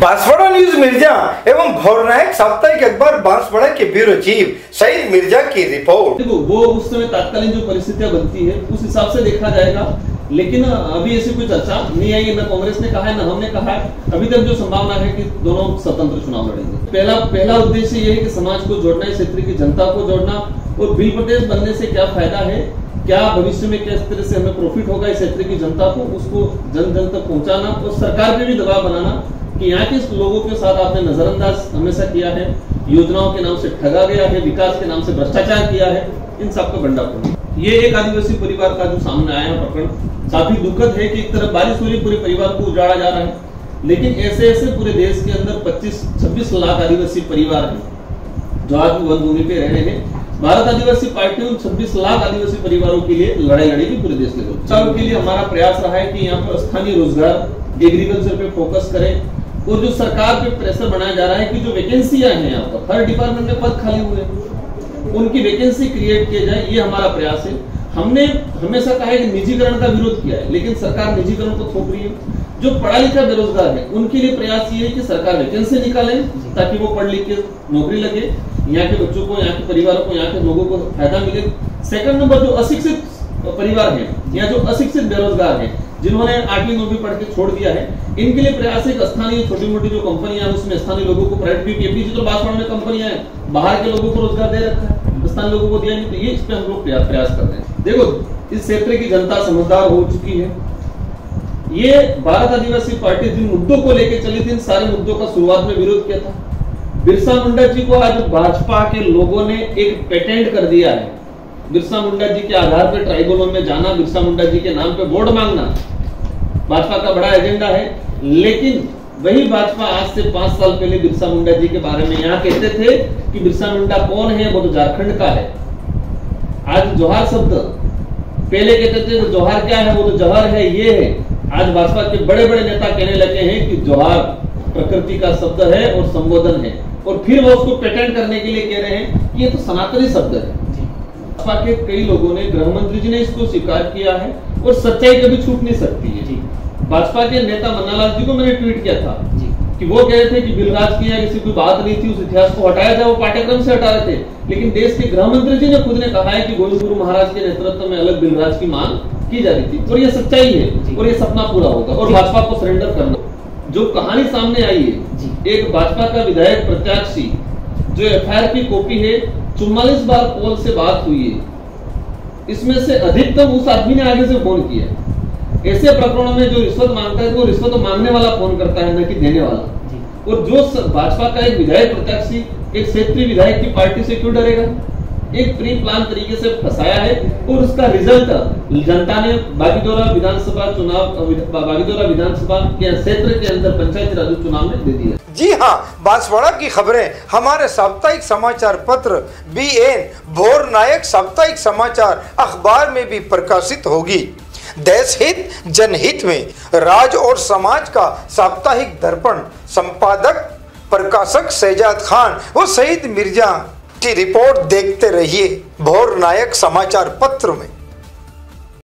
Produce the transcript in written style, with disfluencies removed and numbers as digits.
Banswara news Mirza एवं भोरनायक साप्ताहिक अखबार बांसवाड़ा के ब्यूरो चीफ सईद मिर्जा की रिपोर्ट। देखो वो उस समय तत्कालीन जो परिस्थितियां बनती है उस हिसाब से देखा जाएगा, लेकिन अभी ऐसी कोई चर्चा नहीं आई है। न कांग्रेस ने कहा है न हमने कहा है। अभी तक जो संभावना है कि दोनों स्वतंत्र चुनाव लड़ेंगे। पहला उद्देश्य ये है कि समाज को जोड़ना, इस क्षेत्र की जनता को जोड़ना, और बिल प्रदेश बनने से क्या फायदा है, क्या भविष्य में किस तरह से हमें प्रॉफिट होगा इस क्षेत्र की जनता को, उसको जन जन तक पहुंचाना और सरकार पे भी दबाव बनाना कि यहाँ के लोगों के साथ आपने नजरअंदाज हमेशा किया है, योजनाओं के नाम से ठगा गया है, विकास के नाम से भ्रष्टाचार किया है, इन सबका भंडाफोड़। ये एक आदिवासी परिवार का जो सामने आया है प्रकरण काफी दुखद है कि एक तरफ बारिश हो रही, पूरे परिवार को उजाड़ा जा रहा है, लेकिन ऐसे ऐसे पूरे देश के अंदर 25-26 लाख आदिवासी परिवार हैं जो आज वन भूमि पे रह रहे हैं। भारत आदिवासी पार्टी उन 26 लाख आदिवासी परिवारों के लिए लड़ाई लड़ेगी पूरे देश के लोग। के लिए हमारा प्रयास रहा है कि यहाँ पर स्थानीय रोजगार एग्रीकल्चर पे फोकस करें, और जो सरकार पे प्रेशर बनाया जा रहा है कि जो वैकेंसियां हैं यहाँ पर हर डिपार्टमेंट में पद खाली हुए हैं, उनकी वैकेंसी क्रिएट किया जाए, ये हमारा प्रयास है। हमने हमेशा कहा है कि निजीकरण का विरोध किया है, लेकिन सरकार निजीकरण को थोप रही है। जो पढ़ा लिखा बेरोजगार है उनके लिए प्रयास ये है कि सरकार वैकेंसी निकाले ताकि वो पढ़ लिख के नौकरी लगे, यहाँ के बच्चों को, यहाँ के परिवारों को, यहाँ के लोगों को फायदा मिले। सेकंड नंबर, जो अशिक्षित परिवार है या जो अशिक्षित बेरोजगार है जिन्होंने 8वीं 9वीं पढ़ के छोड़ दिया है, इनके लिए प्रयास है कि स्थानीय छोटी मोटी जो कंपनियां हैं उसमें स्थानीय लोगों को प्राइवेट, क्योंकि तो बांसवाड़ा में कंपनियां हैं, बाहर के लोगों को रोजगार दे रखा है, स्थानीय लोगों को दिया नहीं, तो ये इस पे हम लोग प्रयास कर रहे हैं। देखो, इस क्षेत्र की जनता समझदार हो चुकी है। ये भारत आदिवासी पार्टी जिन मुद्दों को लेकर चली थी, इन सारे मुद्दों का शुरुआत में विरोध किया था। बिरसा मुंडा जी को आज भाजपा के लोगों ने एक पेटेंट कर दिया है। बिरसा मुंडा जी के आधार पर ट्राइबलों में जाना, बिरसा मुंडा जी के नाम पे वोट मांगना भाजपा का बड़ा एजेंडा है। लेकिन वही भाजपा आज से 5 साल पहले बिरसा मुंडा जी के बारे में यहाँ कहते थे कि बिरसा मुंडा कौन है, वो तो झारखंड का है। आज जोहार शब्द, पहले कहते थे तो जोहार क्या है, वो तो जहर है, ये है। आज भाजपा के बड़े बड़े नेता कहने लगे हैं कि जोहार प्रकृति का शब्द है और संबोधन है, और फिर वो उसको पेटेंट करने के लिए कह रहे हैं कि ये तो सनातनी शब्द है। भाजपा के कई लोगों ने, गृह मंत्री जी ने इसको स्वीकार किया है, और सच्चाई कभी छूट नहीं सकती है। भाजपा के नेता मन्नालाल जी को मैंने ट्वीट किया था कि वो कह रहे थे कि बिलराज की ऐसी कोई बात नहीं थी, उस इतिहास को हटाया जाए, वो पाठ्यक्रम से हटा रहे थे। लेकिन देश के गृह मंत्री जी ने खुद ने कहा है कि गोविंद गुरु महाराज के नेतृत्व में अलग बिलराज की मांग की जा रही थी, और ये सच्चाई है, और ये सपना पूरा होगा, और भाजपा को सरेंडर करना। जो कहानी सामने आई है, एक भाजपा का विधायक प्रत्याशी जो एफआईआर की कॉपी है, 44 बार कॉल से बात हुई है, इसमें से अधिकतम उस आदमी ने आगे से फोन किया। ऐसे प्रकरणों में जो रिश्वत मांगता है वो रिश्वत मांगने वाला फोन करता है, न कि देने वाला। और जो भाजपा का एक विधायक प्रत्याशी एक क्षेत्रीय विधायक की पार्टी से क्यों डरेगा? एक प्री प्लान तरीके से फंसाया है, और उसका रिजल्ट जनता ने बागीदोरा विधानसभा के क्षेत्र के अंदर पंचायती राज चुनाव में दे दिया। जी हाँ, बांसवाड़ा की खबरें हमारे साप्ताहिक समाचार पत्र BN भोरनायक साप्ताहिक समाचार अखबार में भी प्रकाशित होगी। देश हित जनहित में राज और समाज का साप्ताहिक दर्पण संपादक प्रकाशक शहजाद खान व सईद मिर्जा की रिपोर्ट देखते रहिए भोरनायक समाचार पत्र में।